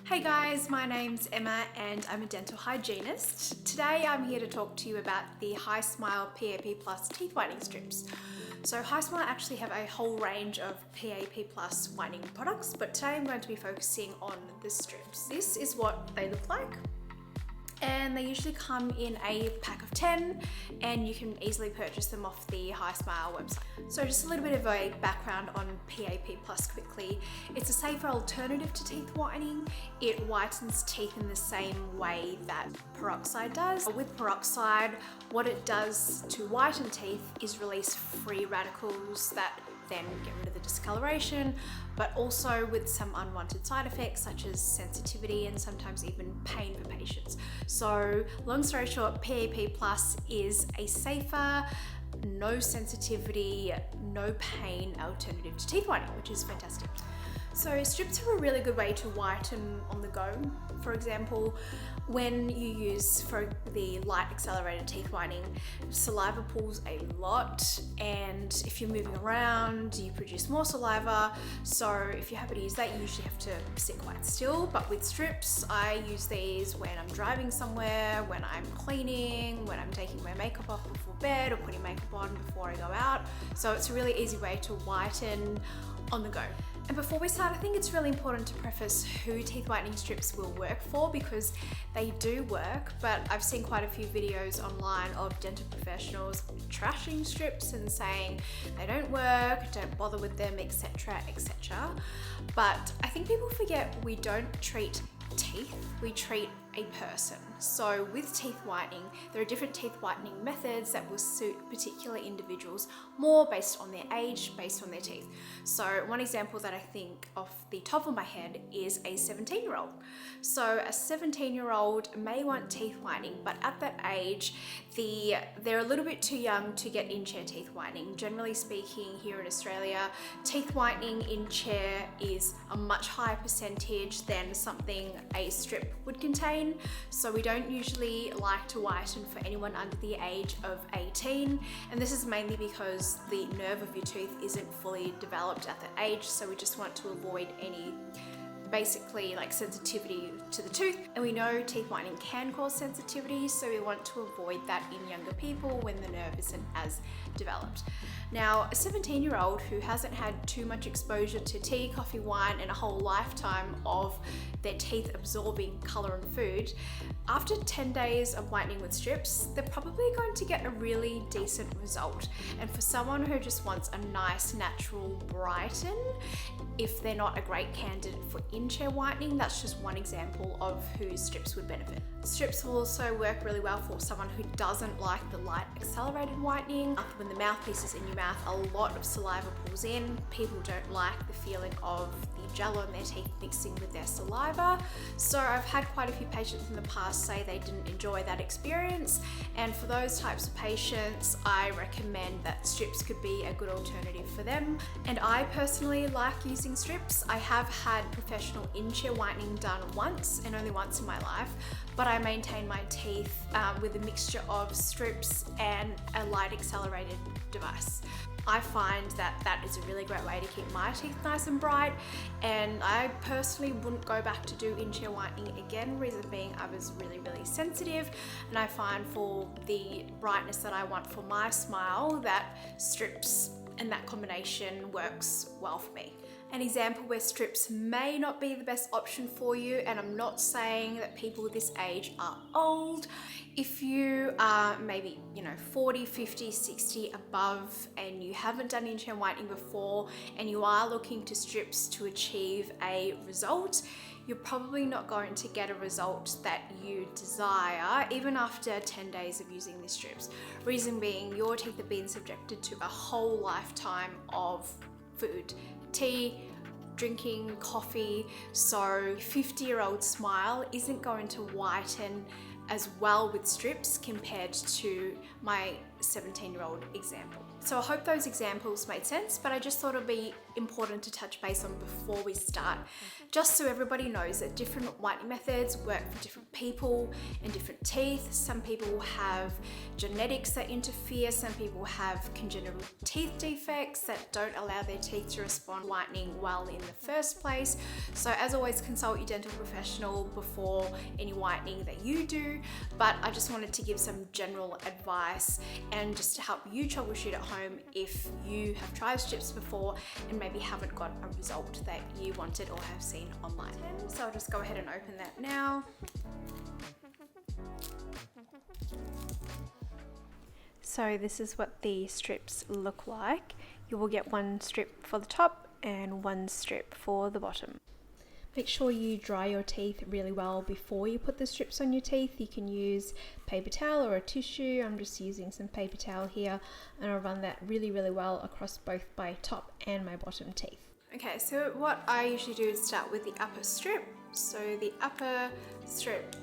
Hey guys, my name's Emma and I'm a dental hygienist. Today I'm here to talk to you about the Hismile PAP Plus teeth whitening strips. So Hismile actually have a whole range of PAP Plus whitening products, but today I'm going to be focusing on the strips. This is what they look like. And they usually come in a pack of 10 and you can easily purchase them off the Hismile website. So just a little bit of a background on PAP Plus quickly. It's a safer alternative to teeth whitening. It whitens teeth in the same way that Peroxide does. With Peroxide, what it does to whiten teeth is release free radicals that then get rid of the discoloration, but also with some unwanted side effects such as sensitivity and sometimes even pain for patients. So long story short, PAP Plus is a safer, no sensitivity, no pain alternative to teeth whitening, which is fantastic. So strips are a really good way to whiten on the go. For example, when you use for the light accelerated teeth whitening, saliva pulls a lot, and if you're moving around, you produce more saliva. So if you're happy to use that, you usually have to sit quite still. But with strips, I use these when I'm driving somewhere, when I'm cleaning, when I'm taking my makeup off before bed, or putting makeup on before I go out. So it's a really easy way to whiten on the go. And before we start, I think it's really important to preface who teeth whitening strips will work for, because they do work, but I've seen quite a few videos online of dental professionals trashing strips and saying they don't work, don't bother with them, etc, etc. But I think people forget we don't treat teeth, we treat a person. So with teeth whitening, there are different teeth whitening methods that will suit particular individuals more based on their age, based on their teeth. So one example that I think off the top of my head is a 17-year-old. So a 17-year-old may want teeth whitening, but at that age, they're a little bit too young to get in-chair teeth whitening. Generally speaking, here in Australia, teeth whitening in chair is a much higher percentage than something a strip would contain. So we don't usually like to whiten for anyone under the age of 18, and this is mainly because the nerve of your tooth isn't fully developed at that age, so we just want to avoid any basically like sensitivity to the tooth. And we know teeth whitening can cause sensitivity, so we want to avoid that in younger people when the nerve isn't as developed. Now, a 17-year-old who hasn't had too much exposure to tea, coffee, wine, and a whole lifetime of their teeth absorbing colour and food, after 10 days of whitening with strips, they're probably going to get a really decent result. And for someone who just wants a nice natural brighten, if they're not a great candidate for in-chair whitening, that's just one example of who strips would benefit. Strips will also work really well for someone who doesn't like the light accelerated whitening. When the mouthpiece is in your mouth, a lot of saliva pulls in. People don't like the feeling of the gel on their teeth mixing with their saliva. So I've had quite a few patients in the past say they didn't enjoy that experience. And for those types of patients, I recommend that strips could be a good alternative for them. And I personally like using strips. I have had professional in-chair whitening done once, and only once in my life, but I maintain my teeth with a mixture of strips and a light accelerated device. I find that that is a really great way to keep my teeth nice and bright, and I personally wouldn't go back to do in-chair whitening again, reason being I was really sensitive, and I find for the brightness that I want for my smile that strips and that combination works well for me. An example where strips may not be the best option for you, and I'm not saying that people this age are old. If you are maybe 40, 50, 60 above and you haven't done in-chair whitening before and you are looking to strips to achieve a result, you're probably not going to get a result that you desire even after 10 days of using these strips. Reason being, your teeth have been subjected to a whole lifetime of food, tea, drinking, coffee, so 50-year-old smile isn't going to whiten as well with strips compared to my 17-year-old example. So I hope those examples made sense, but I just thought it'd be important to touch base on before we start, just so everybody knows that different whitening methods work for different people and different teeth. Some people have genetics that interfere, some people have congenital teeth defects that don't allow their teeth to respond to whitening well in the first place. So as always, consult your dental professional before any whitening that you do, but I just wanted to give some general advice and just to help you troubleshoot at home if you have tried strips before and maybe haven't got a result that you wanted or have seen online. So I'll just go ahead and open that now. So this is what the strips look like. You will get one strip for the top and one strip for the bottom. Make sure you dry your teeth really well before you put the strips on your teeth. You can use paper towel or a tissue. I'm just using some paper towel here, and I'll run that really well across both my top and my bottom teeth. Okay, so what I usually do is start with the upper strip. So the upper strip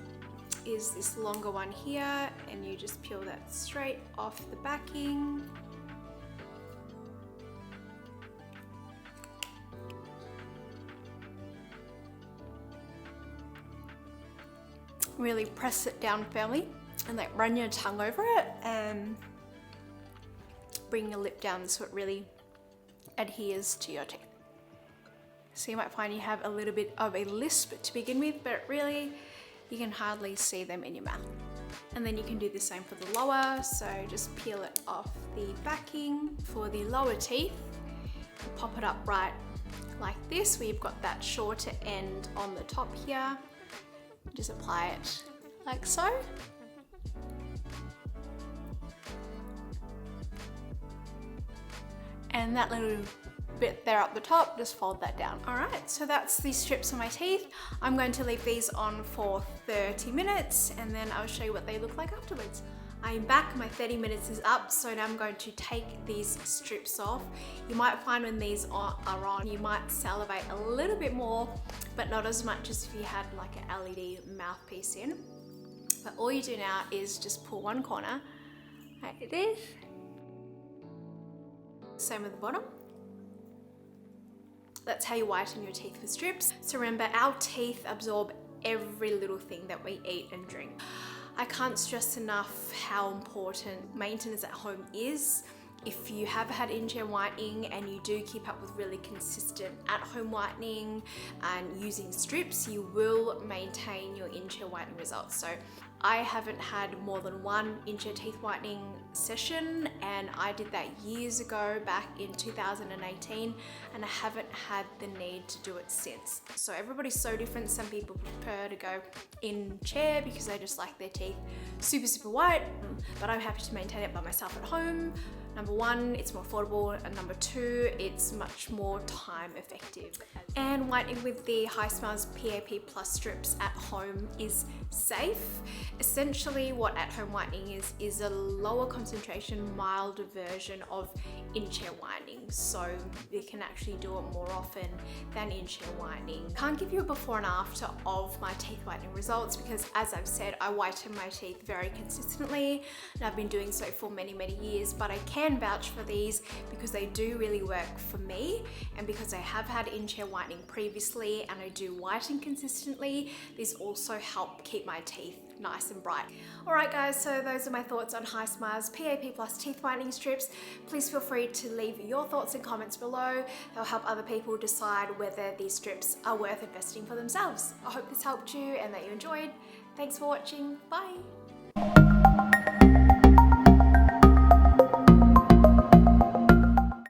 is this longer one here, and you just peel that straight off the backing. Really press it down firmly and like run your tongue over it and bring your lip down so it really adheres to your teeth. So you might find you have a little bit of a lisp to begin with, but really you can hardly see them in your mouth. And then you can do the same for the lower, so just peel it off the backing. For the lower teeth, pop it up right like this, where you've got that shorter end on the top here. Just apply it like so. And that little bit there up the top, just fold that down. All right, so that's the strips on my teeth. I'm going to leave these on for 30 minutes and then I'll show you what they look like afterwards. I'm back, my 30 minutes is up, so now I'm going to take these strips off. You might find when these are on, you might salivate a little bit more, but not as much as if you had like an LED mouthpiece in. But all you do now is just pull one corner, like this. Same with the bottom. That's how you whiten your teeth with strips. So remember, our teeth absorb every little thing that we eat and drink. I can't stress enough how important maintenance at home is. If you have had in-chair whitening and you do keep up with really consistent at-home whitening and using strips, you will maintain your in-chair whitening results. So I haven't had more than one in-chair teeth whitening session, and I did that years ago back in 2018, and I haven't had the need to do it since. So everybody's so different. Some people prefer to go in chair because they just like their teeth super white, but I'm happy to maintain it by myself at home. Number one, it's more affordable, and number two, it's much more time effective. And whitening with the Hismile PAP Plus strips at home is safe. Essentially what at-home whitening is a lower concentration, milder version of in-chair whitening. So you can actually do it more often than in-chair whitening. Can't give you a before and after of my teeth whitening results because, as I've said, I whiten my teeth very consistently and I've been doing so for many years, but I can vouch for these because they do really work for me, and because I have had in-chair whitening previously and I do whiten consistently, these also help keep my teeth nice and bright. Alright guys, so those are my thoughts on Hismile's PAP Plus teeth whitening strips. Please feel free to leave your thoughts and comments below. They'll help other people decide whether these strips are worth investing for themselves. I hope this helped you and that you enjoyed. Thanks for watching. Bye!